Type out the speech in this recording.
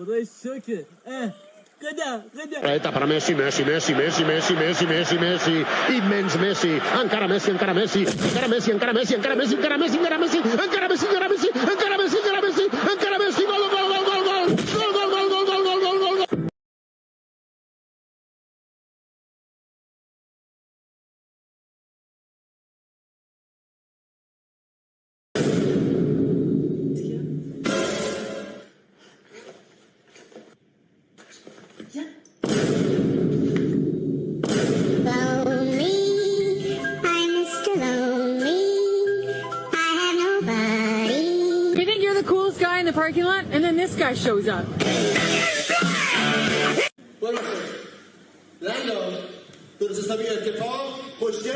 خدای شکر. قدم. Rete para Messi. Immens Messi. Encara Messi. Gol. You think you're the coolest guy in the parking lot, and then this guy shows up. Bueno, Lando, tú no sabías que Paul, pues ya